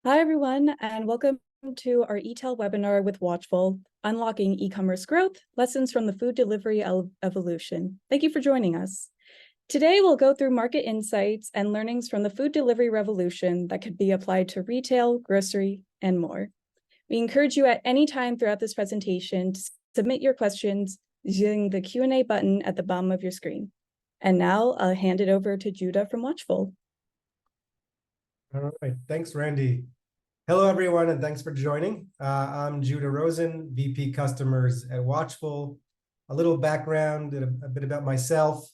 Hi, everyone, and welcome to our eTel webinar with Watchful, Unlocking E-commerce Growth, Lessons from the Food Delivery Evolution. Thank you for joining us. Today, we'll go through market insights and learnings from the food delivery revolution that could be applied to retail, grocery, and more. We encourage you at any time throughout this presentation to submit your questions using the Q&A button at the bottom of your screen. And now I'll hand it over to Judah from Watchful. All right, thanks, Randy. Hello, everyone, and thanks for joining. I'm Judah Rosen, VP Customers at Watchful. A little background, a bit about myself.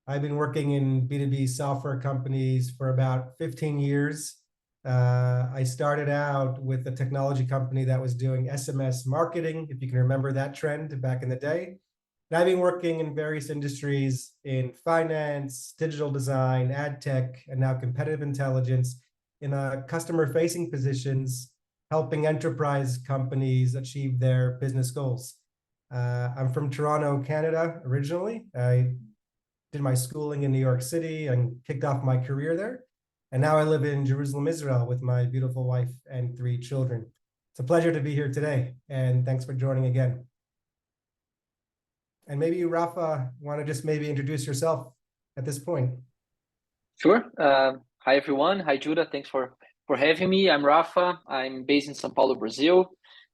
I've been working in B2B software companies for about 15 years. I started out with a technology company that was doing SMS marketing, if you can remember that trend back in the day. And I've been working in various industries in finance, digital design, ad tech, and now competitive intelligence, in customer-facing positions, helping enterprise companies achieve their business goals. I'm from Toronto, Canada, originally. I did my schooling in New York City and kicked off my career there. And now I live in Jerusalem, Israel, with my beautiful wife and 3 children. It's a pleasure to be here today, and thanks for joining again. And maybe you, Rafa, want to just maybe introduce yourself at this point. Sure. Hi, everyone. Hi, Judah. Thanks for having me. I'm Rafa. I'm based in São Paulo, Brazil.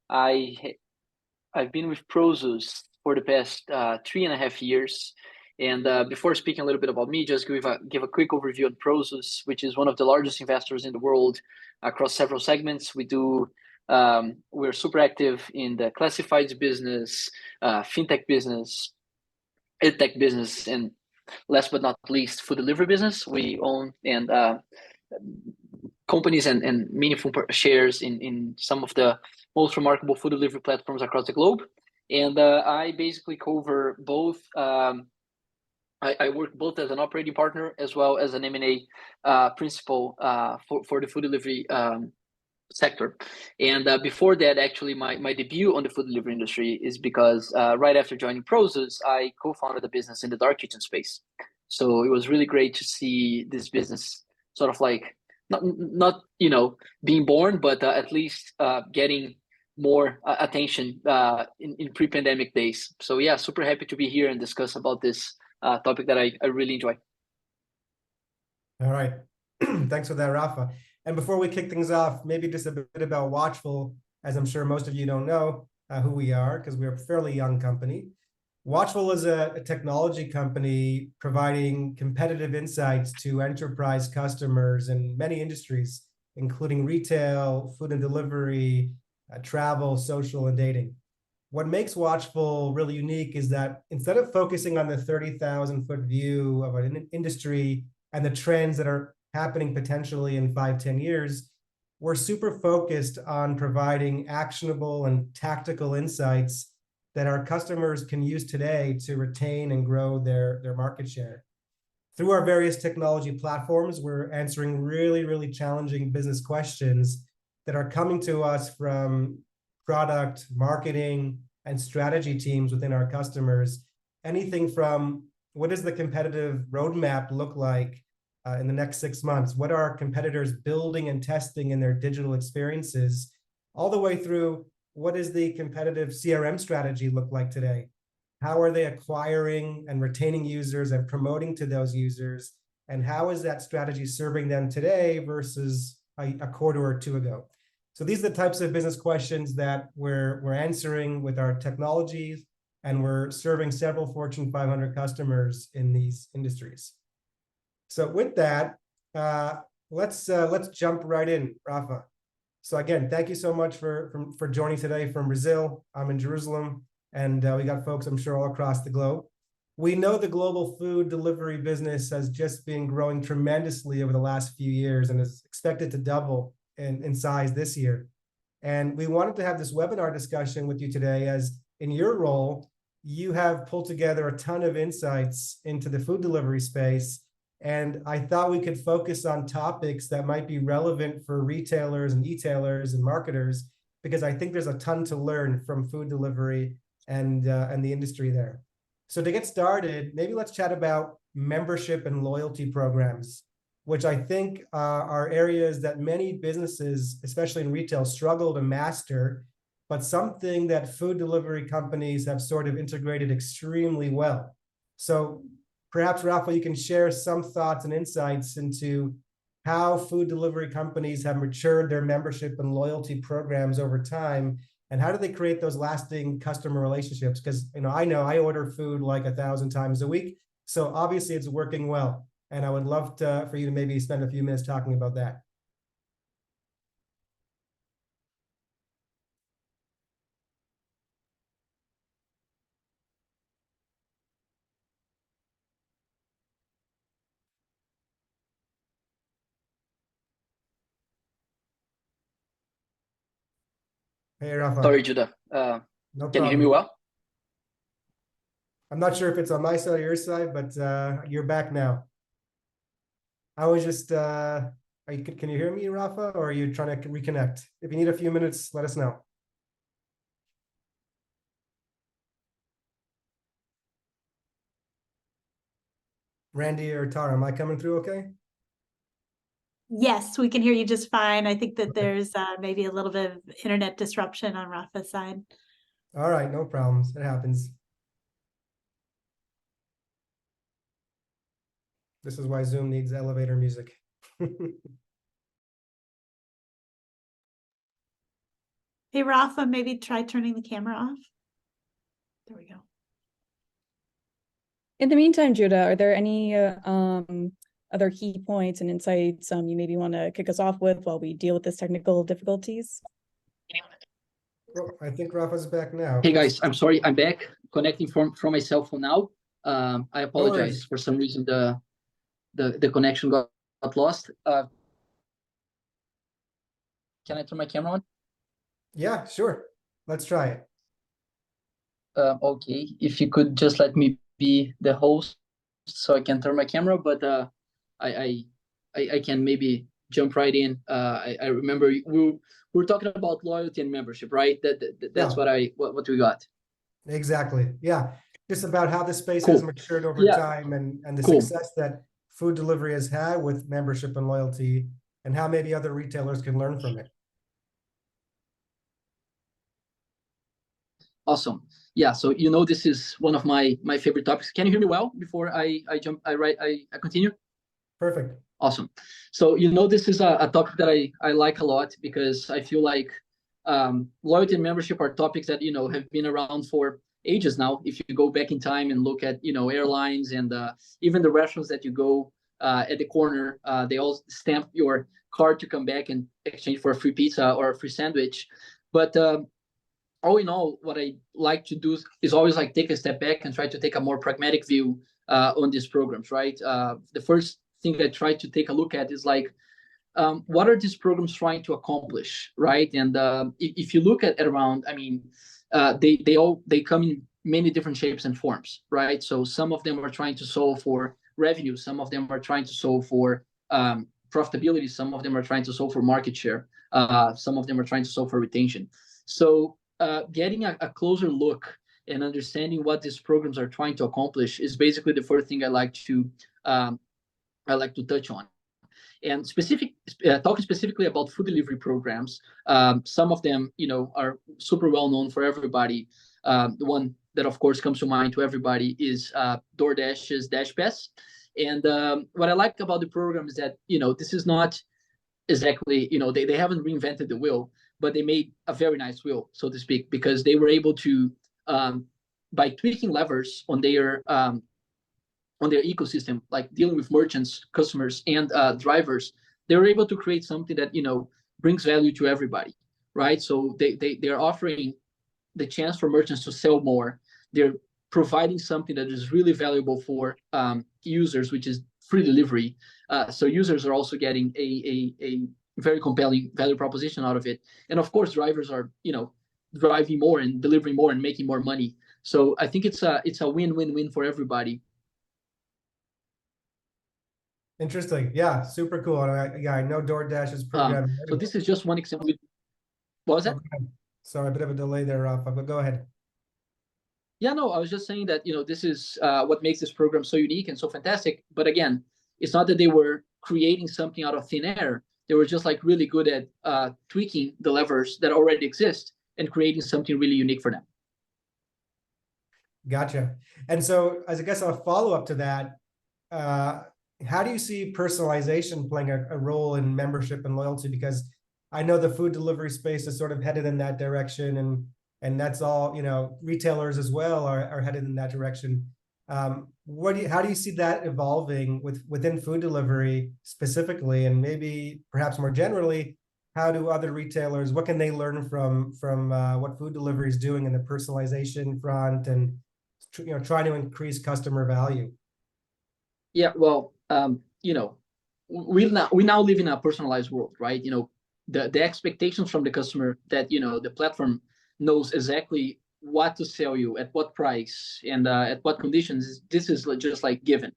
I've been with Prosus for the past 3.5 years. And before speaking a little bit about me, just give a quick overview on Prosus, which is one of the largest investors in the world across several segments. We're super active in the classifieds business, fintech business, edtech business, and last but not least, food delivery business. We own and companies and meaningful shares in some of the most remarkable food delivery platforms across the globe. And I basically cover both. I work both as an operating partner as well as an M&A principal for the food delivery sector. And before that, actually, my debut on the food delivery industry is because right after joining Prosus, I co-founded a business in the dark kitchen space. So it was really great to see this business sort of like not being born, but at least getting more attention in pre-pandemic days. So yeah, super happy to be here and discuss about this topic that I really enjoy. All right, thanks for that, Rafa. And before we kick things off, maybe just a bit about Watchful, as I'm sure most of you don't know who we are, because we're a fairly young company. Watchful is a technology company providing competitive insights to enterprise customers in many industries, including retail, food and delivery, travel, social, and dating. What makes Watchful really unique is that instead of focusing on the 30,000-foot view of an industry and the trends that are happening potentially in 5-10 years, we're super focused on providing actionable and tactical insights that our customers can use today to retain and grow their market share. Through our various technology platforms, we're answering really, really challenging business questions that are coming to us from product, marketing, and strategy teams within our customers. Anything from what does the competitive roadmap look like in the next 6 months? What are our competitors building and testing in their digital experiences? All the way through, what does the competitive CRM strategy look like today? How are they acquiring and retaining users and promoting to those users? And how is that strategy serving them today versus a quarter or 2 ago? So these are the types of business questions that we're answering with our technologies, and we're serving several Fortune 500 customers in these industries. So with that, let's jump right in, Rafa. So again, thank you so much for joining today from Brazil. I'm in Jerusalem, and we got folks, I'm sure, all across the globe. We know the global food delivery business has just been growing tremendously over the last few years and is expected to double in size this year. And we wanted to have this webinar discussion with you today, as in your role, you have pulled together a ton of insights into the food delivery space. And I thought we could focus on topics that might be relevant for retailers and e-tailers and marketers, because I think there's a ton to learn from food delivery and the industry there. So to get started, maybe let's chat about membership and loyalty programs. which I think are areas that many businesses, especially in retail, struggle to master, but something that food delivery companies have sort of integrated extremely well. So perhaps, Rafa, you can share some thoughts and insights into how food delivery companies have matured their membership and loyalty programs over time, and how do they create those lasting customer relationships? Because I know I order food like 1,000 times a week, so obviously it's working well. And I would love for you to maybe spend a few minutes talking about that. Hey, Rafa. Sorry, Judah. No Can you hear me problem. well? I'm not sure if it's on my side or your side, but you're back now. I was just, can you hear me, Rafa, or are you trying to reconnect? If you need a few minutes, let us know. Randy or Tara, am I coming through okay? Yes, we can hear you just fine. I think that there's maybe a little bit of internet disruption on Rafa's side. All right, no problems. It happens. This is why Zoom needs elevator music. Hey, Rafa, maybe try turning the camera off. There we go. In the meantime, Judah, are there any other key points and insights you maybe want to kick us off with while we deal with this technical difficulties? Well, I think Rafa's back now. Hey guys, I'm sorry, I'm back connecting from my cell phone now. I apologize for some reason the connection got lost. Can I turn my camera on? Yeah, sure. Let's try it. Okay, if you could just let me be the host so I can turn my camera, but I can maybe jump right in. I remember we were talking about loyalty and membership, right? That's what we got. Exactly. Yeah. Just about how the space Cool. has matured over time and the Cool. success that food delivery has had with membership and loyalty, and how maybe other retailers can learn from it. Awesome. Yeah, so this is one of my favorite topics. Can you hear me well before I continue? Perfect. Awesome. So this is a topic that I like a lot, because I feel like loyalty and membership are topics that have been around for ages now. If you go back in time and look at airlines and even the restaurants that you go at the corner, they all stamp your card to come back and exchange for a free pizza or a free sandwich. But all in all, what I like to do is always like take a step back and try to take a more pragmatic view on these programs, right? The first thing I try to take a look at is like, what are these programs trying to accomplish, right? And if you look at around, I mean, they come in many different shapes and forms, right? So some of them are trying to solve for revenue, some of them are trying to solve for profitability, some of them are trying to solve for market share, some of them are trying to solve for retention. So getting a closer look and understanding what these programs are trying to accomplish is basically the first thing I like to touch on. And talking specifically about food delivery programs, some of them, are super well known for everybody. The one that, of course, comes to mind to everybody is DoorDash's Dash Pass. And what I like about the program is that, this is not exactly, they haven't reinvented the wheel, but they made a very nice wheel, so to speak, because they were able to, by tweaking levers on their ecosystem, like dealing with merchants, customers, and drivers, they were able to create something that brings value to everybody, right? So they're offering the chance for merchants to sell more. They're providing something that is really valuable for users, which is free delivery. So users are also getting a very compelling value proposition out of it. And of course, drivers are driving more and delivering more and making more money. So I think it's a win-win-win for everybody. Interesting. Yeah, super cool. And I know DoorDash's program. So this is just one example. What was that? Sorry, a bit of a delay there, Rafa, but go ahead. Yeah, no, I was just saying that, this is what makes this program so unique and so fantastic. But again, it's not that they were creating something out of thin air. They were just like really good at tweaking the levers that already exist and creating something really unique for them. Gotcha. And so, as I guess a follow-up to that, how do you see personalization playing a role in membership and loyalty? Because I know the food delivery space is sort of headed in that direction, and that's all, you know, retailers as well are headed in that direction. How do you see that evolving within food delivery specifically, and maybe perhaps more generally, how do other retailers, what can they learn from what food delivery is doing in the personalization front, and trying to increase customer value? Yeah, well, you know, we now live in a personalized world, right? You know, the expectations from the customer that, you know, the platform knows exactly what to sell you at what price and at what conditions. This is just like given,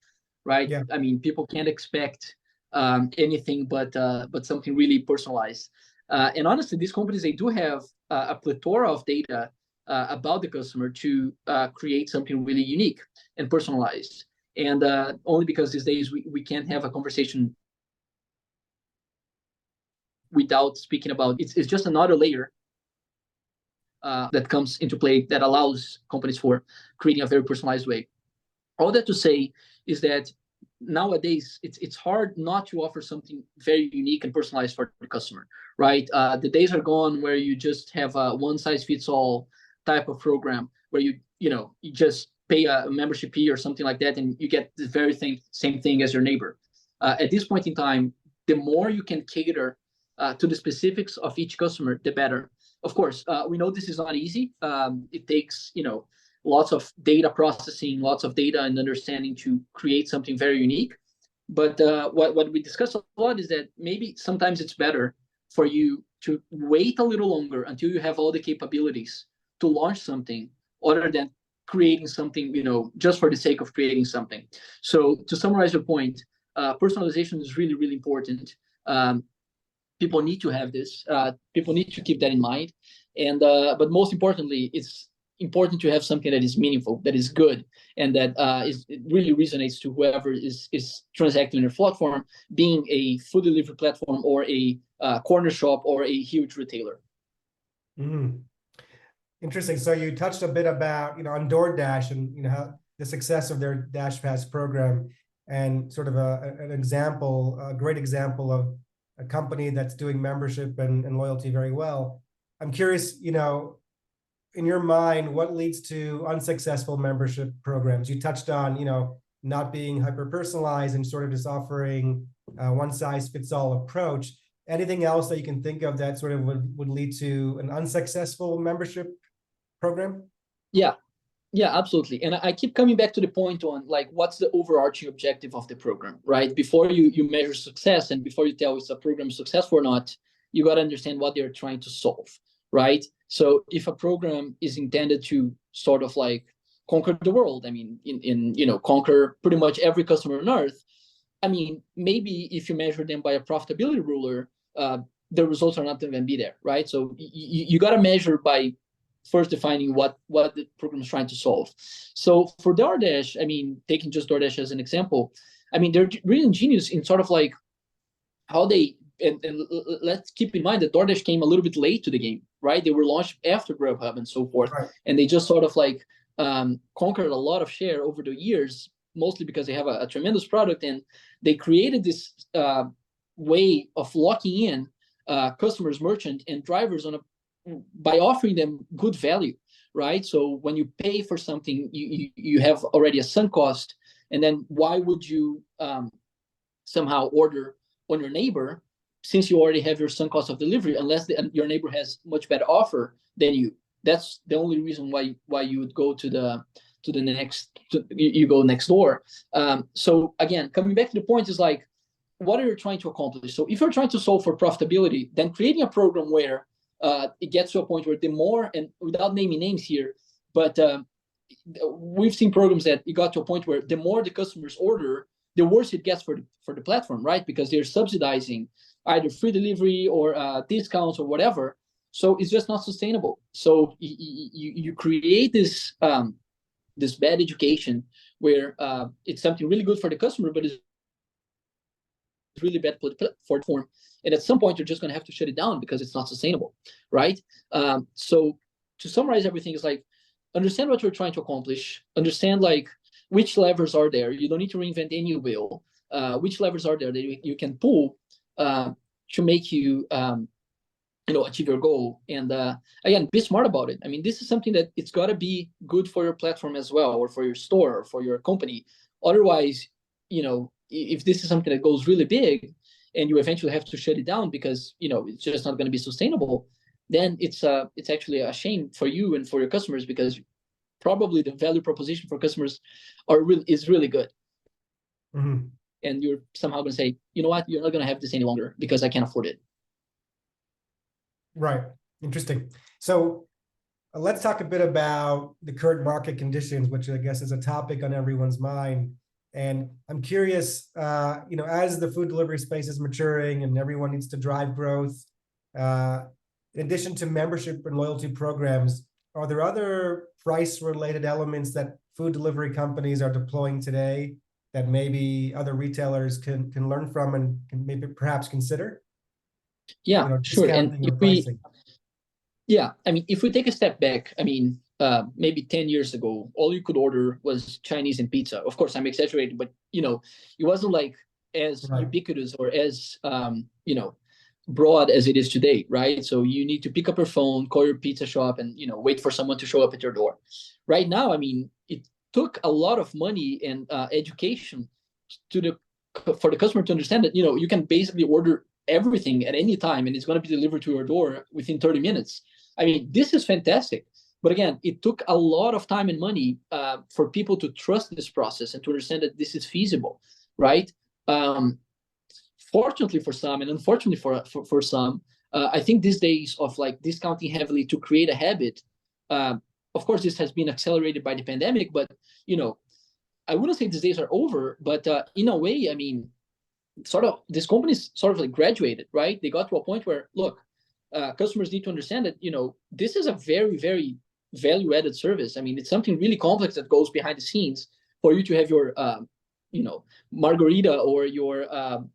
right? Yeah. I mean, people can't expect anything but something really personalized. And honestly, these companies, they do have a plethora of data about the customer to create something really unique and personalized. And only because these days we can't have a conversation without speaking about it's just another layer that comes into play that allows companies for creating a very personalized way. All that to say is that nowadays it's hard not to offer something very unique and personalized for the customer, right? The days are gone where you just have a one size fits all type of program where you just pay a membership fee or something like that and you get the very same thing as your neighbor. At this point in time, the more you can cater to the specifics of each customer, the better. Of course, we know this is not easy. It takes, lots of data processing, lots of data and understanding to create something very unique. But what we discuss a lot is that maybe sometimes it's better for you to wait a little longer until you have all the capabilities to launch something, other than creating something, just for the sake of creating something. So to summarize your point, personalization is really, really important. People need to have this. People need to keep that in mind. And but most importantly, it's important to have something that is meaningful, that is good, and that it really resonates to whoever is transacting in your platform, being a food delivery platform or a corner shop or a huge retailer. Mm. Interesting. So you touched a bit about, on DoorDash and, how the success of their Dash Pass program, and sort of an example, a great example of a company that's doing membership and loyalty very well. I'm curious, in your mind, what leads to unsuccessful membership programs? You touched on, not being hyper-personalized and sort of just offering a one-size-fits-all approach. Anything else that you can think of that sort of would lead to an unsuccessful membership program? Yeah, absolutely. And I keep coming back to the point on what's the overarching objective of the program, right? Before you measure success and before you tell if a program is successful or not, you got to understand what they're trying to solve, right? So if a program is intended to sort of conquer the world, I mean, conquer pretty much every customer on earth, I mean, maybe if you measure them by a profitability ruler, the results are not going to be there, right? So you got to measure by first defining what the program is trying to solve. So for DoorDash, I mean, taking just DoorDash as an example, I mean, they're really ingenious in sort of how they, and let's keep in mind that DoorDash came a little bit late to the game, right? They were launched after Grubhub and so forth. Right. And they just sort of conquered a lot of share over the years, mostly because they have a tremendous product, and they created this way of locking in customers, merchant, and drivers by offering them good value, right? So when you pay for something, you have already a sunk cost, and then why would you somehow order on your neighbor, since you already have your sunk cost of delivery, unless your neighbor has much better offer than you? That's the only reason why you would go to you go next door. So again, coming back to the point is what are you trying to accomplish? So if you're trying to solve for profitability, then creating a program where it gets to a point where the more, and without naming names here, but we've seen programs that it got to a point where the more the customers order, the worse it gets for the platform, right? Because they're subsidizing either free delivery or discounts or whatever. So it's just not sustainable. So you create this this bad education where it's something really good for the customer, but it's really bad for the platform. And at some point, you're just going to have to shut it down because it's not sustainable, right? So to summarize everything is like, understand what you're trying to accomplish, understand like which levers are there. You don't need to reinvent any wheel. Which levers are there that you can pull to make you, achieve your goal. And again, be smart about it. I mean, this is something that it's got to be good for your platform as well, or for your store, or for your company. Otherwise, if this is something that goes really big and you eventually have to shut it down because, it's just not going to be sustainable, then it's actually a shame for you and for your customers, because probably the value proposition for customers is really good. Mm-hmm. And you're somehow going to say, you know what, you're not going to have this any longer because I can't afford it. Right. Interesting. So let's talk a bit about the current market conditions, which I guess is a topic on everyone's mind. And I'm curious, as the food delivery space is maturing and everyone needs to drive growth, in addition to membership and loyalty programs, are there other price-related elements that food delivery companies are deploying today that maybe other retailers can learn from and can maybe perhaps consider? Yeah, sure. And if we take a step back, maybe 10 years ago, all you could order was Chinese and pizza. Of course, I'm exaggerating, but it wasn't like as ubiquitous or as broad as it is today, right? So you need to pick up your phone, call your pizza shop, and wait for someone to show up at your door. Right now, it took a lot of money and education for the customer to understand that you can basically order everything at any time and it's going to be delivered to your door within 30 minutes. This is fantastic. But again, it took a lot of time and money for people to trust this process and to understand that this is feasible, right? Fortunately for some, and unfortunately for some, I think these days of like discounting heavily to create a habit, of course, this has been accelerated by the pandemic, but I wouldn't say these days are over, but in a way, these companies sort of like graduated, right? They got to a point where, look, customers need to understand that, this is a very, very value-added service. It's something really complex that goes behind the scenes for you to have your, margarita or your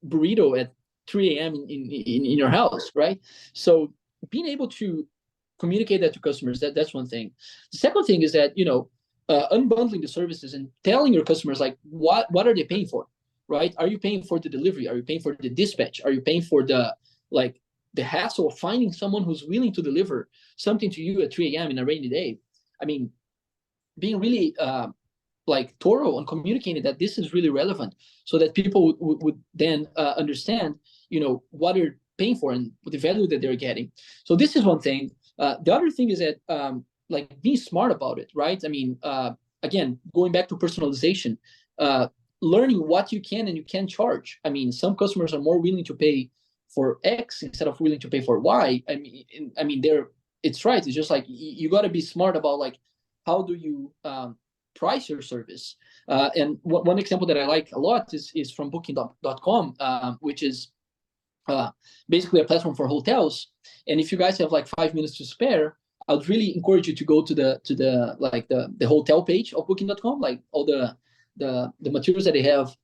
burrito at 3 a.m. in your house, right? So being able to communicate that to customers, that's one thing. The second thing is that, unbundling the services and telling your customers, like, what are they paying for? Right? Are you paying for the delivery? Are you paying for the dispatch? Are you paying for the hassle of finding someone who's willing to deliver something to you at 3 a.m. in a rainy day? Being really thorough on communicating that this is really relevant, so that people would then understand, what they're paying for and the value that they're getting. So this is one thing. The other thing is that being smart about it, right? Again, going back to personalization. Learning what you can and you can't charge. Some customers are more willing to pay for X instead of willing to pay for Y. It's right. It's just like you got to be smart about like how do you price your service. And one example that I like a lot is from Booking.com, which is basically a platform for hotels. And if you guys have like 5 minutes to spare, I would really encourage you to go to the hotel page of Booking.com, like all the materials that they have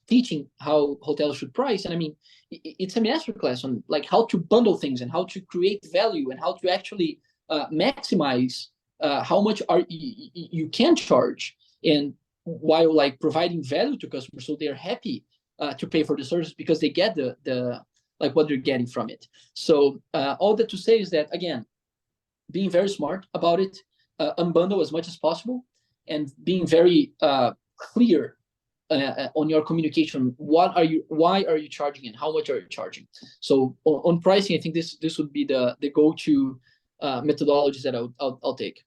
teaching how hotels should price. And it's a masterclass on like how to bundle things and how to create value and how to actually maximize how much you can charge, and while like providing value to customers so they're happy to pay for the service because they get the what they're getting from it. So all that to say is that, again, being very smart about it, unbundle as much as possible, and being very clear on your communication. Why are you charging and how much are you charging? So on pricing, I think this would be the go-to methodologies that I'll take.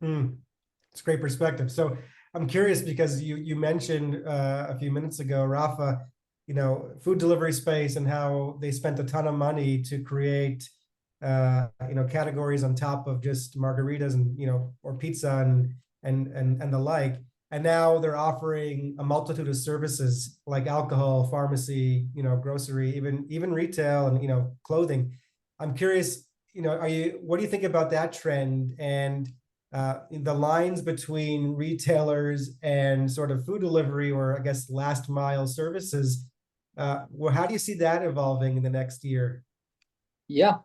It's a great perspective. So I'm curious because you mentioned a few minutes ago, Rafa, food delivery space and how they spent a ton of money to create categories on top of just margaritas and or pizza and the like. And now they're offering a multitude of services like alcohol, pharmacy, grocery, even retail, and clothing. I'm curious, what do you think about that trend and the lines between retailers and sort of food delivery, or I guess last mile services? Well, how do you see that evolving in the next year? Yeah,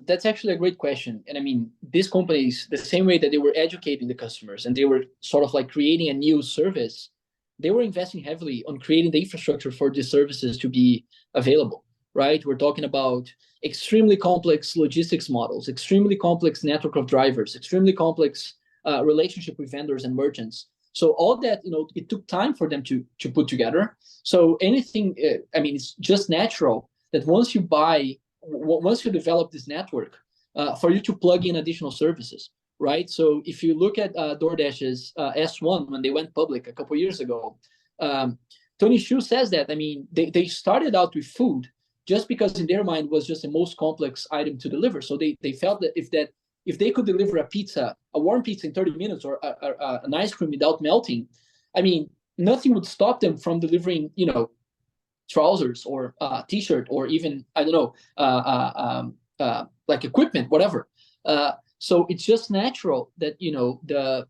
that's actually a great question. And I mean, these companies, the same way that they were educating the customers and they were sort of like creating a new service, they were investing heavily on creating the infrastructure for these services to be available, right? We're talking about extremely complex logistics models, extremely complex network of drivers, extremely complex relationship with vendors and merchants. So all that, it took time for them to put together. So anything, I mean, it's just natural that once you develop this network, for you to plug in additional services, right? So if you look at DoorDash's S1 when they went public a couple years ago, Tony Xu says that, I mean, they started out with food just because in their mind was just the most complex item to deliver. So they felt that if they could deliver a warm pizza in 30 minutes or an ice cream without melting, I mean, nothing would stop them from delivering, trousers or t-shirt or even, I don't know, like equipment, whatever. So it's just natural that, the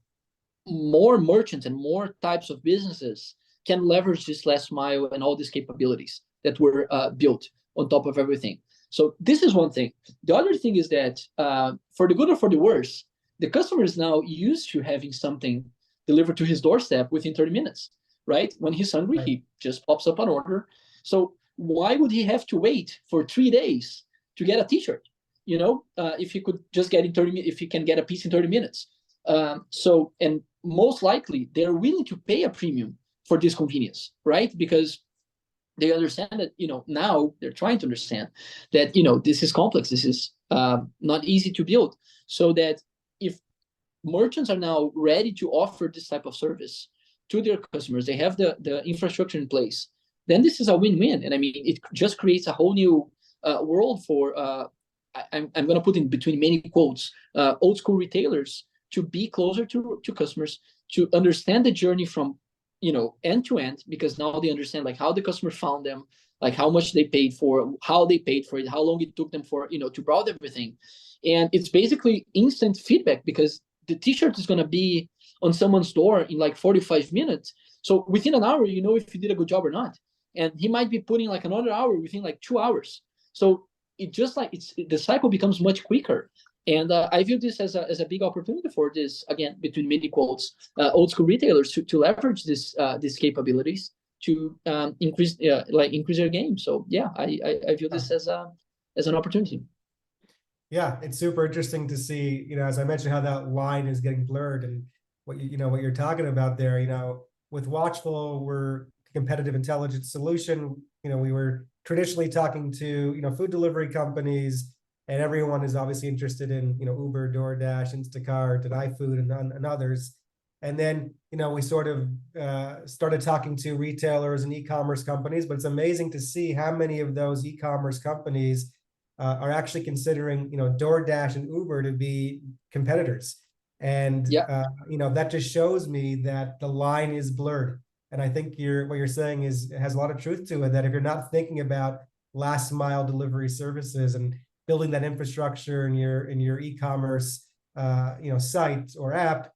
more merchants and more types of businesses can leverage this last mile and all these capabilities that were built on top of everything. So this is one thing. The other thing is that for the good or for the worse, the customer is now used to having something delivered to his doorstep within 30 minutes, right? When he's hungry, Right. he just pops up an order. So why would he have to wait for 3 days to get a t-shirt? If he could just get in 30 minutes, if he can get a piece in 30 minutes. And most likely they're willing to pay a premium for this convenience, right? Because they understand that, now they're trying to understand that, this is complex. This is not easy to build. So that if merchants are now ready to offer this type of service to their customers, they have the infrastructure in place, then this is a win-win. And I mean, it just creates a whole new world for, I'm going to put in between many quotes, old school retailers to be closer to customers, to understand the journey from, end to end, because now they understand like how the customer found them, like how much they paid for, how they paid for it, how long it took them for, to browse everything. And it's basically instant feedback because the t-shirt is going to be on someone's door in like 45 minutes. So within an hour, if you did a good job or not. And he might be putting like another hour within like 2 hours. So it just like the cycle becomes much quicker. And I view this as a big opportunity for this, again, between many quotes, old school retailers to leverage these capabilities to increase their game. So yeah, I view this as an opportunity. Yeah, it's super interesting to see, as I mentioned, how that line is getting blurred and what what you're talking about there. With Watchful, we're a competitive intelligence solution. We were traditionally talking to food delivery companies, and everyone is obviously interested in Uber, DoorDash, Instacart, and iFood, and others. And then we sort of started talking to retailers and e-commerce companies. But it's amazing to see how many of those e-commerce companies are actually considering DoorDash and Uber to be competitors. And Yeah. that just shows me that the line is blurred. And I think what you're saying has a lot of truth to it, that if you're not thinking about last mile delivery services and building that infrastructure in your e-commerce site or app,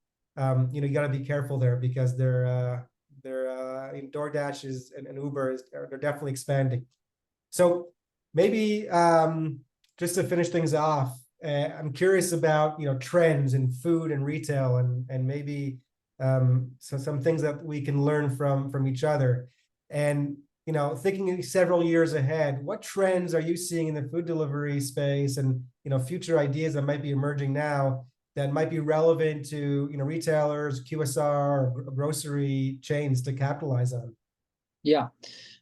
you got to be careful there, because they're DoorDash and Uber they're definitely expanding. So maybe just to finish things off, I'm curious about trends in food and retail, and maybe some things that we can learn from each other. And thinking several years ahead, what trends are you seeing in the food delivery space, and future ideas that might be emerging now that might be relevant to retailers, QSR, or grocery chains to capitalize on? Yeah.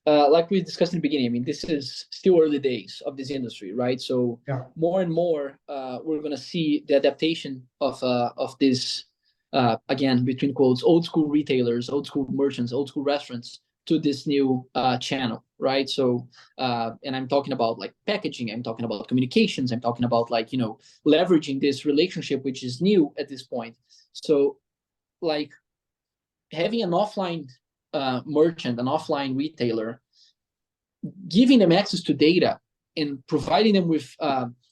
Like we discussed in the beginning, I mean, this is still early days of this industry, right? So Yeah. more and more, we're going to see the adaptation of this, again, between quotes, old school retailers, old school merchants, old school restaurants to this new channel, right? So, and I'm talking about like packaging, I'm talking about communications, I'm talking about like, leveraging this relationship, which is new at this point. So like having an offline merchant, an offline retailer, giving them access to data and providing them with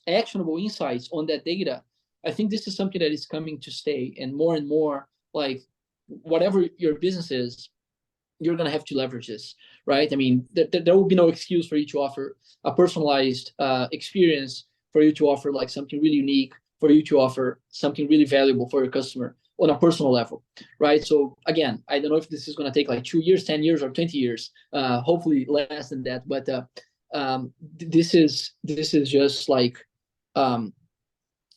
actionable insights on that data, I think this is something that is coming to stay. And more, like whatever your business is, you're going to have to leverage this, right? I mean, there will be no excuse for you to offer a personalized experience, for you to offer like something really unique, for you to offer something really valuable for your customer on a personal level, right? So again, I don't know if this is going to take like 2 years, 10 years, or 20 years, hopefully less than that. But this is just like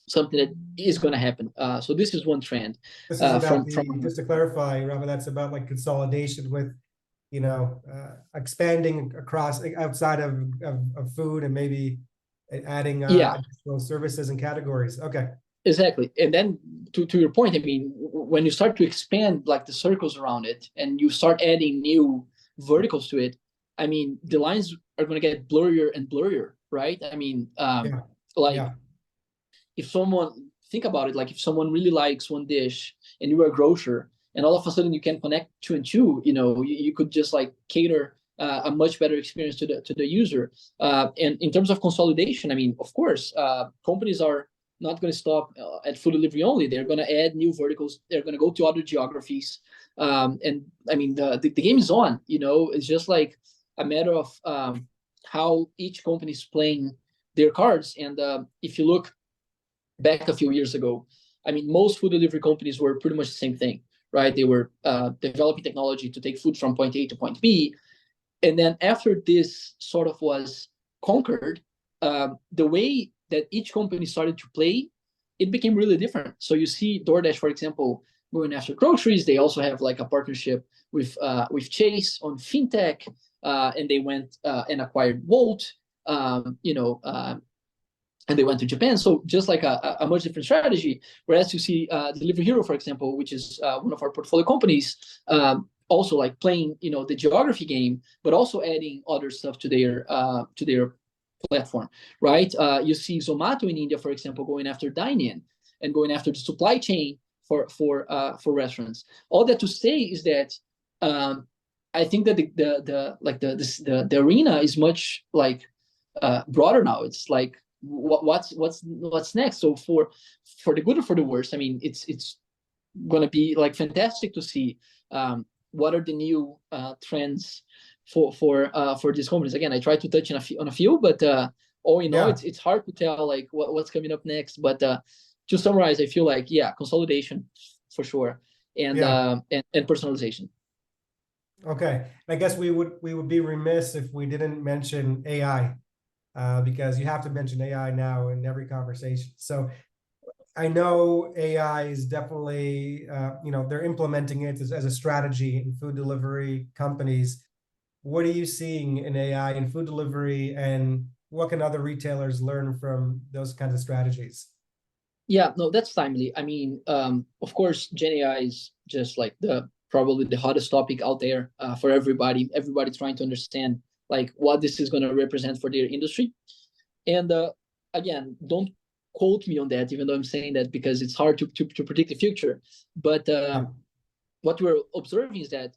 something that is going to happen. So this is one trend. This is about just to clarify, Rafa, that's about like consolidation with, expanding across outside of food, and maybe adding additional services and categories. Okay. Exactly. And then to your point, I mean, when you start to expand like the circles around it, and you start adding new verticals to it, I mean, the lines are going to get blurrier and blurrier, right? I mean, if someone, think about it, like if someone really likes one dish and you're a grocer, and all of a sudden you can connect 2 and 2, you could just like cater a much better experience to the user. And in terms of consolidation, I mean, of course, companies are not going to stop at food delivery only. They're going to add new verticals. They're going to go to other geographies. And I mean, the game is on. It's just like a matter of how each company is playing their cards. And if you look back a few years ago, I mean, most food delivery companies were pretty much the same thing, right? They were developing technology to take food from point A to point B. And then after this sort of was conquered, the way that each company started to play, it became really different. So you see DoorDash, for example, going after groceries. They also have like a partnership with Chase on fintech, and they went and acquired Wolt, and they went to Japan. So just like a much different strategy. Whereas you see Delivery Hero, for example, which is one of our portfolio companies, also like playing the geography game, but also adding other stuff to their platform, right? You see Zomato in India, for example, going after dine-in and going after the supply chain for restaurants. All that to say is that I think that the arena is much like broader now. It's like what's next. So for the good or for the worse, I mean, it's going to be like fantastic to see what are the new trends for these companies. Again, I tried to touch on a few, but all in all, it's hard to tell like what's coming up next. But to summarize, I feel like consolidation for sure, and personalization. Okay, I guess we would be remiss if we didn't mention AI, because you have to mention AI now in every conversation. So I know AI is definitely, they're implementing it as a strategy in food delivery companies. What are you seeing in AI in food delivery, and what can other retailers learn from those kinds of strategies? Yeah, no, that's timely. I mean, of course, Gen AI is just like probably the hottest topic out there for everybody. Everybody trying to understand like what this is going to represent for their industry. And again, don't quote me on that, even though I'm saying that because it's hard to predict the future. But what we're observing is that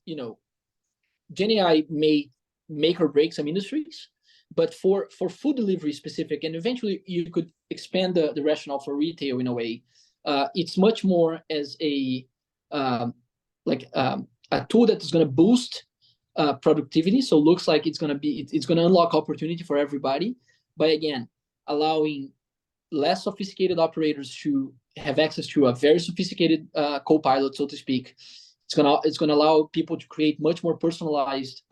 Gen AI may make or break some industries, but for food delivery specific, and eventually you could expand the rationale for retail in a way. It's much more as a tool that is going to boost productivity. So it looks like it's going to unlock opportunity for everybody by again allowing less sophisticated operators to have access to a very sophisticated co-pilot, so to speak. It's gonna allow people to create much more personalized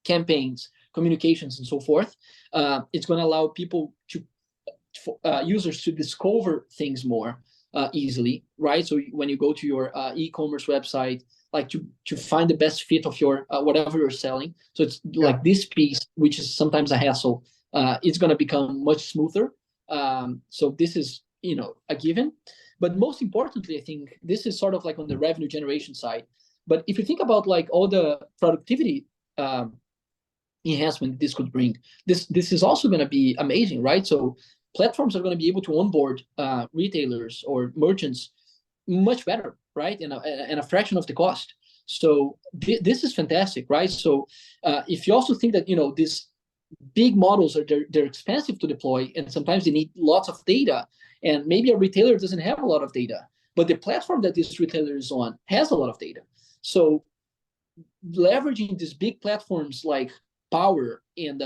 campaigns, communications, and so forth. It's gonna allow people users to discover things more easily, right? So when you go to your e-commerce website, like to find the best fit of your whatever you're selling. So it's like this piece, which is sometimes a hassle, it's gonna become much smoother. So this is a given. But most importantly, I think this is sort of like on the revenue generation side. But if you think about like all the productivity enhancement this could bring, this is also going to be amazing, right? So platforms are going to be able to onboard retailers or merchants much better, right? And a fraction of the cost. So this is fantastic, right? So if you also think that these big models they're expensive to deploy, and sometimes they need lots of data. And maybe a retailer doesn't have a lot of data, but the platform that this retailer is on has a lot of data. So leveraging these big platforms like power and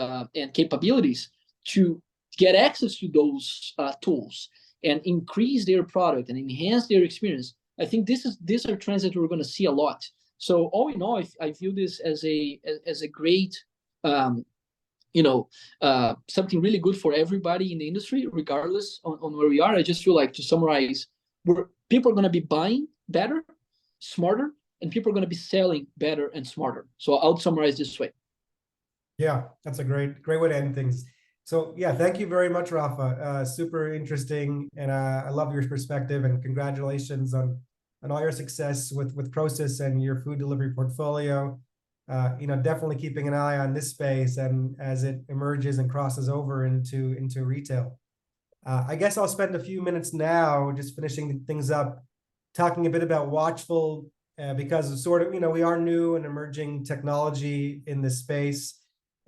capabilities to get access to those tools and increase their product and enhance their experience. I think these are trends that we're going to see a lot. So all in all, I view this as a great something really good for everybody in the industry, regardless on where we are. I just feel like, to summarize, people are going to be buying better, smarter, and people are going to be selling better and smarter. So I'll summarize this way. Yeah, that's a great way to end things. So yeah, thank you very much, Rafa. Super interesting, and I love your perspective, and congratulations on all your success with Prosus and your food delivery portfolio. Definitely keeping an eye on this space and as it emerges and crosses over into retail. I guess I'll spend a few minutes now just finishing things up, talking a bit about Watchful, because we are new and emerging technology in this space.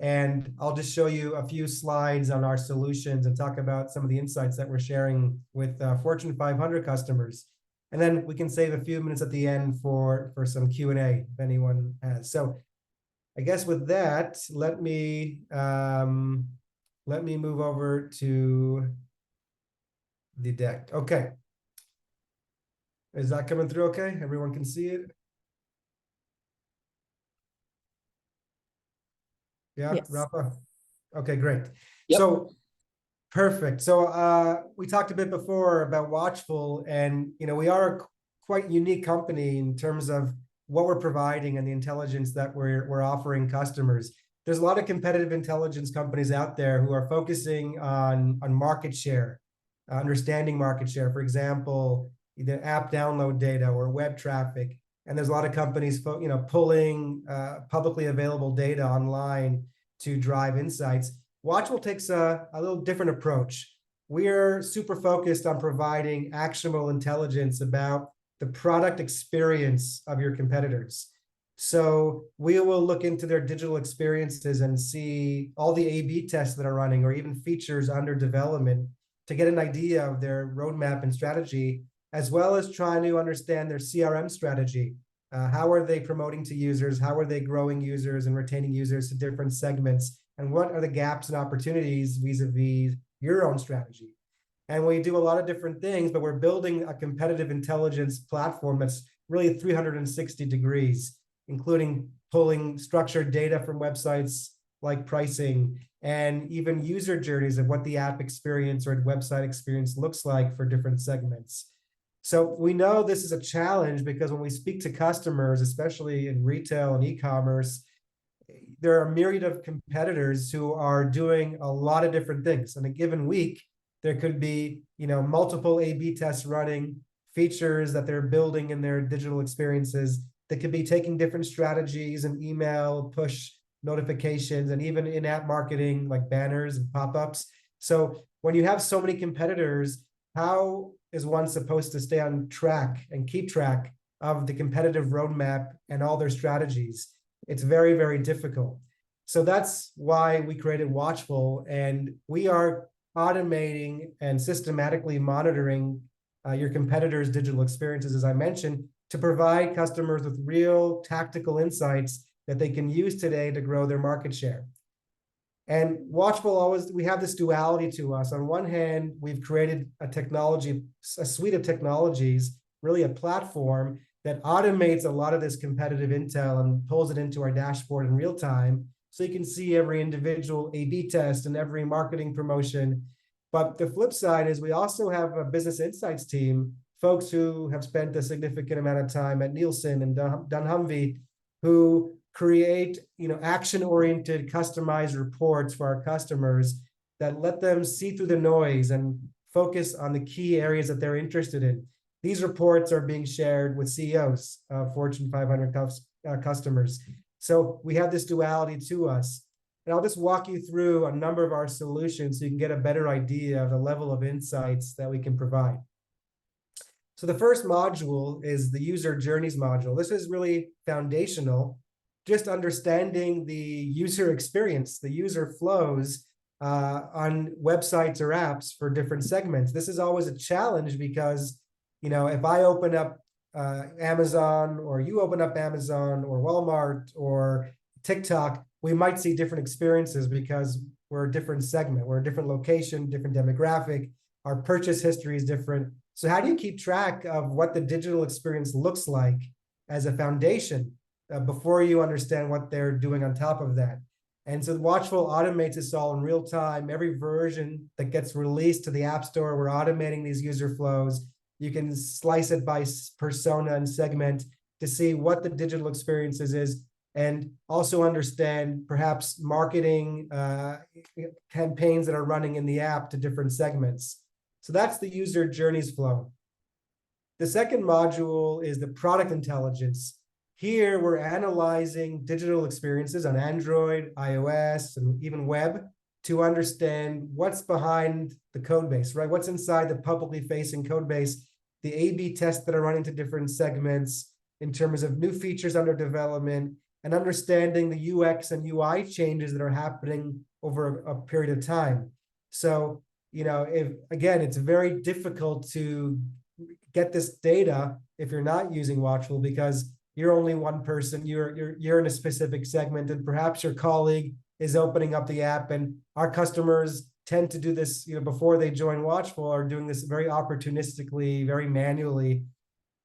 And I'll just show you a few slides on our solutions and talk about some of the insights that we're sharing with Fortune 500 customers. And then we can save a few minutes at the end for some Q&A if anyone has. So I guess with that, let me move over to the deck. Okay. Is that coming through okay? Everyone can see it? Yeah, yes. Rafa? Okay, great. Yep. So perfect. So we talked a bit before about Watchful, and we are a quite unique company in terms of what we're providing and the intelligence that we're offering customers. There's a lot of competitive intelligence companies out there who are focusing on market share, understanding market share, for example, either app download data or web traffic. And there's a lot of companies pulling publicly available data online to drive insights. Watchful takes a little different approach. We're super focused on providing actionable intelligence about the product experience of your competitors. So we will look into their digital experiences and see all the A/B tests that are running, or even features under development, to get an idea of their roadmap and strategy, as well as trying to understand their CRM strategy. How are they promoting to users? How are they growing users and retaining users to different segments? And what are the gaps and opportunities vis-a-vis your own strategy? And we do a lot of different things, but we're building a competitive intelligence platform that's really 360 degrees, including pulling structured data from websites like pricing, and even user journeys of what the app experience or website experience looks like for different segments. So we know this is a challenge because when we speak to customers, especially in retail and e-commerce, there are a myriad of competitors who are doing a lot of different things. In a given week, there could be, multiple A/B tests running, features that they're building in their digital experiences that could be taking different strategies and email, push notifications, and even in-app marketing like banners and pop-ups. So when you have so many competitors, how is one supposed to stay on track and keep track of the competitive roadmap and all their strategies? It's very, very difficult. So that's why we created Watchful, and we are automating and systematically monitoring your competitors' digital experiences, as I mentioned, to provide customers with real tactical insights that they can use today to grow their market share. And Watchful we have this duality to us. On one hand, we've created a suite of technologies, really a platform that automates a lot of this competitive intel and pulls it into our dashboard in real time. So you can see every individual A/B test and every marketing promotion. But the flip side is we also have a business insights team, folks who have spent a significant amount of time at Nielsen and dunnhumby, who create action-oriented, customized reports for our customers that let them see through the noise and focus on the key areas that they're interested in. These reports are being shared with CEOs of Fortune 500 customers. So we have this duality to us. And I'll just walk you through a number of our solutions so you can get a better idea of the level of insights that we can provide. So the first module is the user journeys module. This is really foundational, just understanding the user experience, the user flows on websites or apps for different segments. This is always a challenge because, if I open up Amazon, or you open up Amazon or Walmart or TikTok, we might see different experiences because we're a different segment, we're a different location, different demographic, our purchase history is different. So how do you keep track of what the digital experience looks like as a foundation before you understand what they're doing on top of that? And so Watchful automates this all in real time. Every version that gets released to the App Store, we're automating these user flows. You can slice it by persona and segment to see what the digital experiences is, and also understand perhaps marketing campaigns that are running in the app to different segments. So that's the user journeys flow. The second module is the product intelligence. Here, we're analyzing digital experiences on Android, iOS, and even web to understand what's behind the code base, right? What's inside the publicly facing code base, the A/B tests that are running to different segments in terms of new features under development, and understanding the UX and UI changes that are happening over a period of time. So, again, it's very difficult to get this data if you're not using Watchful, because you're only one person, you're in a specific segment, and perhaps your colleague is opening up the app, and our customers tend to do this, before they join Watchful, are doing this very opportunistically, very manually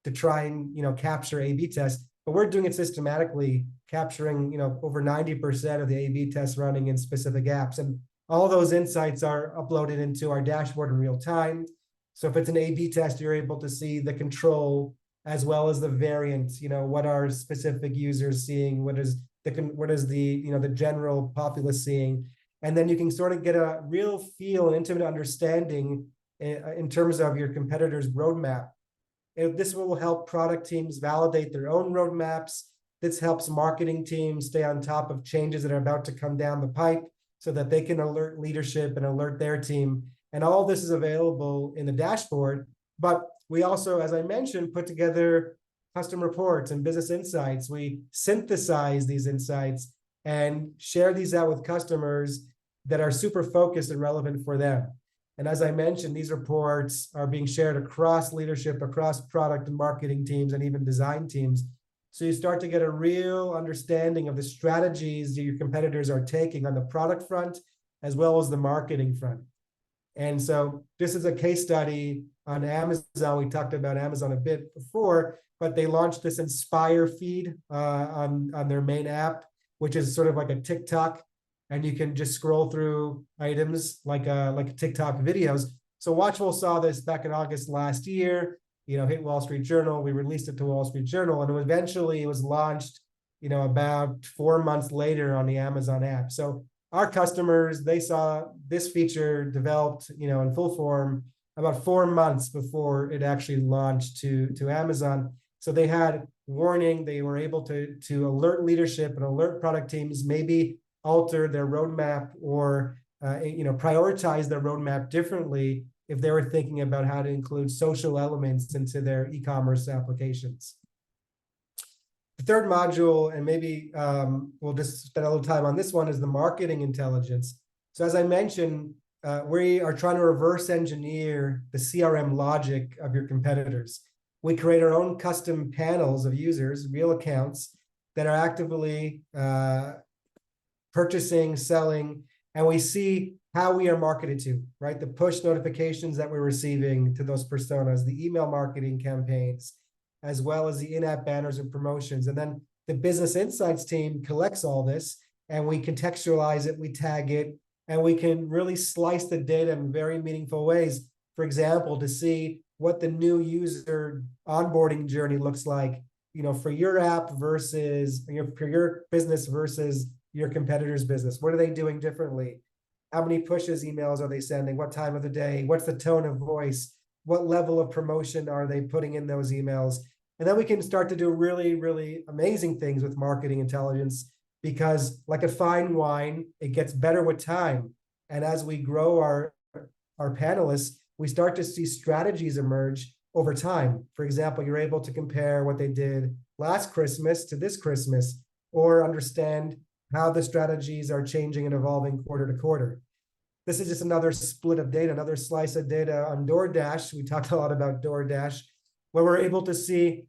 to try and, capture A/B tests. But we're doing it systematically, capturing, over 90% of the A/B tests running in specific apps. And all those insights are uploaded into our dashboard in real time. So if it's an A/B test, you're able to see the control as well as the variant, what are specific users seeing, what is the general populace seeing. And then you can sort of get a real feel and intimate understanding in terms of your competitor's roadmap. This will help product teams validate their own roadmaps. This helps marketing teams stay on top of changes that are about to come down the pipe so that they can alert leadership and alert their team. And all this is available in the dashboard. But we also, as I mentioned, put together custom reports and business insights. We synthesize these insights and share these out with customers that are super focused and relevant for them. And as I mentioned, these reports are being shared across leadership, across product and marketing teams, and even design teams. So you start to get a real understanding of the strategies that your competitors are taking on the product front, as well as the marketing front. And so this is a case study on Amazon. We talked about Amazon a bit before, but they launched this Inspire feed on their main app, which is sort of like a TikTok. And you can just scroll through items like TikTok videos. So Watchful saw this back in August last year, hit Wall Street Journal. We released it to Wall Street Journal, and eventually it was launched, about 4 months later on the Amazon app. So our customers, they saw this feature developed, in full form about 4 months before it actually launched to Amazon. So they had warning. They were able to alert leadership and alert product teams, maybe alter their roadmap or prioritize their roadmap differently if they were thinking about how to include social elements into their e-commerce applications. The third module, and maybe we'll just spend a little time on this one, is the marketing intelligence. So as I mentioned, we are trying to reverse engineer the CRM logic of your competitors. We create our own custom panels of users, real accounts, that are actively purchasing, selling, and we see how we are marketed to, right? The push notifications that we're receiving to those personas, the email marketing campaigns, as well as the in-app banners and promotions. And then the business insights team collects all this, and we contextualize it, we tag it, and we can really slice the data in very meaningful ways. For example, to see what the new user onboarding journey looks like, for your app versus for your business versus your competitor's business. What are they doing differently? How many pushes, emails are they sending? What time of the day? What's the tone of voice? What level of promotion are they putting in those emails? And then we can start to do really, really amazing things with marketing intelligence, because like a fine wine, it gets better with time. And as we grow our panelists, we start to see strategies emerge over time. For example, you're able to compare what they did last Christmas to this Christmas, or understand how the strategies are changing and evolving quarter to quarter. This is just another split of data, another slice of data on DoorDash. We talked a lot about DoorDash, where we're able to see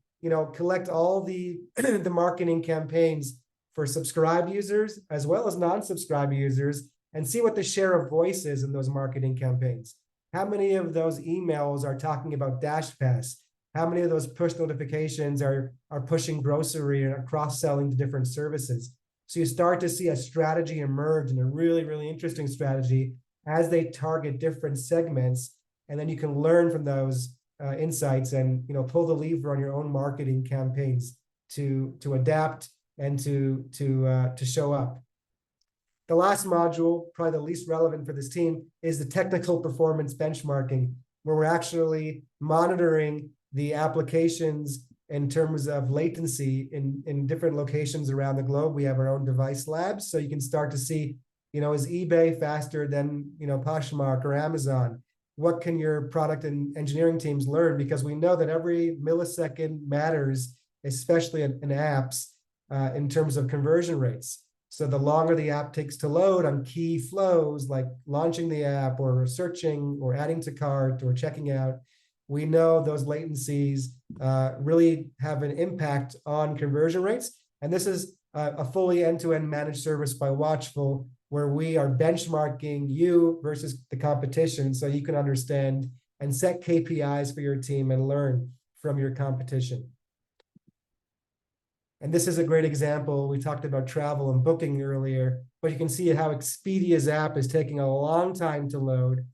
collect all the the marketing campaigns for subscribed users as well as non-subscribed users and see what the share of voice is in those marketing campaigns. How many of those emails are talking about DashPass? How many of those push notifications are pushing grocery and are cross-selling to different services? So you start to see a strategy emerge, and a really, really interesting strategy as they target different segments. And then you can learn from those insights and pull the lever on your own marketing campaigns to adapt and to show up. The last module, probably the least relevant for this team, is the technical performance benchmarking, where we're actually monitoring the applications in terms of latency in different locations around the globe. We have our own device labs, so you can start to see, is eBay faster than, Poshmark or Amazon? What can your product and engineering teams learn? Because we know that every millisecond matters, especially in apps, in terms of conversion rates. So the longer the app takes to load on key flows, like launching the app or searching or adding to cart or checking out, we know those latencies really have an impact on conversion rates. And this is a fully end-to-end managed service by Watchful, where we are benchmarking you versus the competition so you can understand and set KPIs for your team and learn from your competition. And this is a great example. We talked about travel and booking earlier, but you can see how Expedia's app is taking a long time to load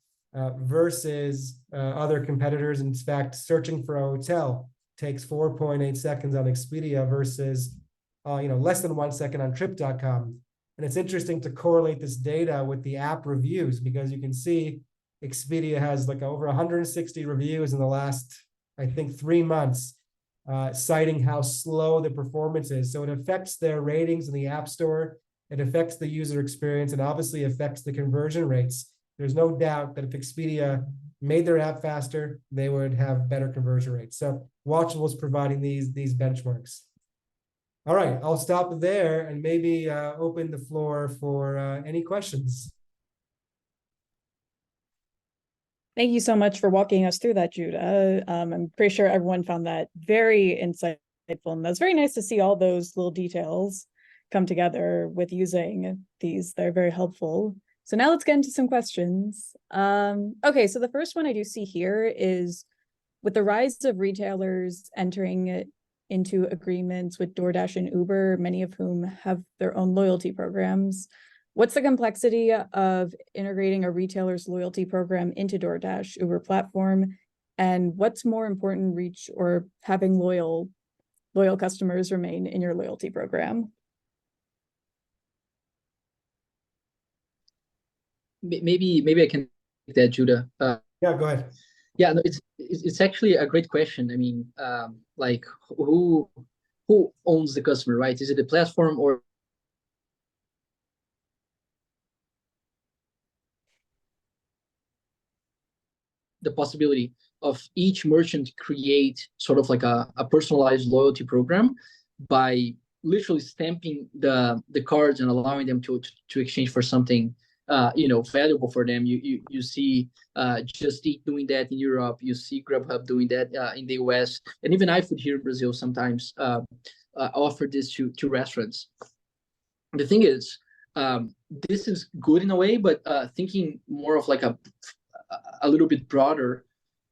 versus other competitors. In fact, searching for a hotel takes 4.8 seconds on Expedia versus less than 1 second on trip.com. And it's interesting to correlate this data with the app reviews, because you can see Expedia has like over 160 reviews in the last, I think, 3 months, citing how slow the performance is. So it affects their ratings in the App Store. It affects the user experience and obviously affects the conversion rates. There's no doubt that if Expedia made their app faster, they would have better conversion rates. So Watchful is providing these benchmarks. All right, I'll stop there and maybe open the floor for any questions. Thank you so much for walking us through that, Judah. I'm pretty sure everyone found that very insightful, and that's very nice to see all those little details come together with using these. They're very helpful. So now let's get into some questions. Okay, so the first one I do see here is, with the rise of retailers entering into agreements with DoorDash and Uber, many of whom have their own loyalty programs, what's the complexity of integrating a retailer's loyalty program into DoorDash Uber platform? And what's more important, reach or having loyal customers remain in your loyalty program? Maybe I can take that, Judah. Yeah, go ahead. Yeah, no, it's actually a great question. I mean, like who owns the customer, right? Is it the platform or the possibility of each merchant create sort of like a personalized loyalty program by literally stamping the cards and allowing them to exchange for something valuable for them. You see Just Eat doing that in Europe. You see Grubhub doing that in the US, and even iFood here in Brazil sometimes offer this to restaurants. The thing is, this is good in a way, but thinking more of like a little bit broader,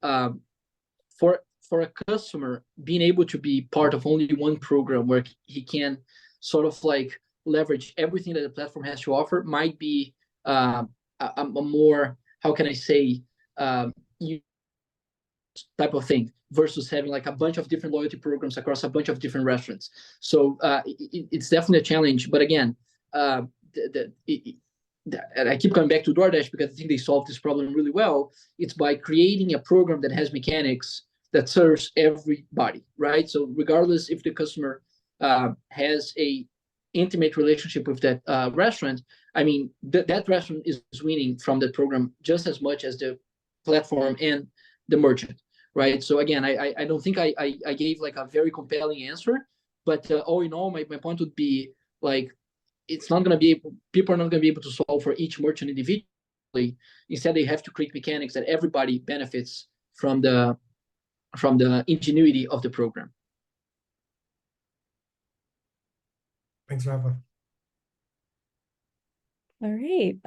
for a customer being able to be part of only one program where he can sort of like leverage everything that the platform has to offer might be a more, how can I say, type of thing versus having like a bunch of different loyalty programs across a bunch of different restaurants. So it's definitely a challenge. But again, and I keep coming back to DoorDash because I think they solved this problem really well. It's by creating a program that has mechanics that serves everybody, right? So regardless if the customer has a intimate relationship with that restaurant, I mean, that restaurant is winning from the program just as much as the platform and the merchant, right? So again, I don't think I gave like a very compelling answer, but all in all, my point would be like, it's not going to be, people are not going to be able to solve for each merchant individually. Instead, they have to create mechanics that everybody benefits from the ingenuity of the program. Thanks, Rafa. All right.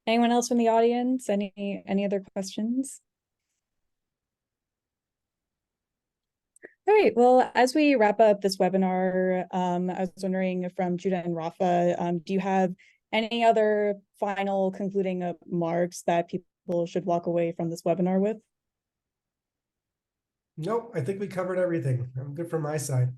Anyone else from the audience? Any other questions? All right, well, as we wrap up this webinar, I was wondering from Judah and Rafa, do you have any other final concluding remarks that people should walk away from this webinar with? Nope, I think we covered everything. I'm good from my side.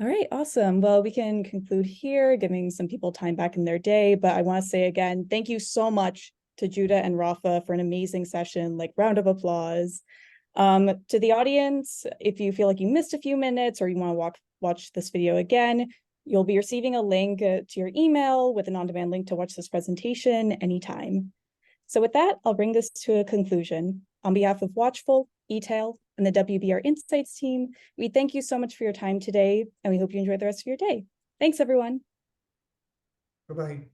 All right, awesome. Well, we can conclude here, giving some people time back in their day. But I want to say again, thank you so much to Judah and Rafa for an amazing session, like round of applause. To the audience, if you feel like you missed a few minutes or you want to watch this video again, you'll be receiving a link to your email with an on-demand link to watch this presentation anytime. So with that, I'll bring this to a conclusion. On behalf of Watchful, eTail, and the WBR Insights team, we thank you so much for your time today, and we hope you enjoy the rest of your day. Thanks, everyone. Bye-bye.